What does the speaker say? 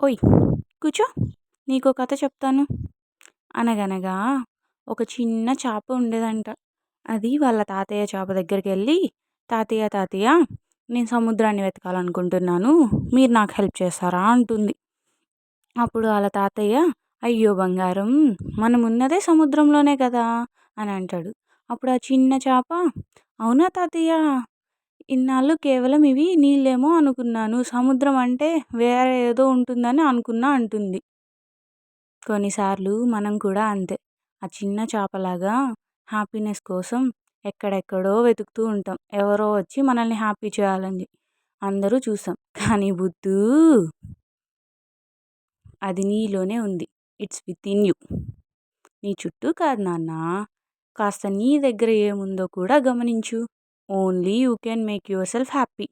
ఓయ్ కూర్చో, నీకో కథ చెప్తాను. అనగనగా ఒక చిన్న చేప ఉండేదంట. అది వాళ్ళ తాతయ్య చేప దగ్గరికి వెళ్ళి, తాతయ్య తాతయ్య నేను సముద్రాన్ని వెతకాలనుకుంటున్నాను, మీరు నాకు హెల్ప్ చేస్తారా అంటుంది. అప్పుడు వాళ్ళ తాతయ్య, అయ్యో బంగారం, మనం ఉన్నదే సముద్రంలోనే కదా అని అంటాడు. అప్పుడు ఆ చిన్న చేప, అవునా తాతయ్య, ఇన్నాళ్ళు కేవలం ఇవి నీళ్ళేమో అనుకున్నాను, సముద్రం అంటే వేరే ఏదో ఉంటుందని అనుకున్నా అంటుంది. కొన్నిసార్లు మనం కూడా అంతే, ఆ చిన్న చేపలాగా హ్యాపీనెస్ కోసం ఎక్కడెక్కడో వెతుకుతూ ఉంటాం, ఎవరో వచ్చి మనల్ని హ్యాపీ చేయాలని. అందరూ చూసాం, కానీ బుద్ధు అది నీలోనే ఉంది. It's with in you. నీ చుట్టూ కాదు నాన్న, కాస్త నీ దగ్గర ఏముందో కూడా గమనించు. Only you can make your self happy.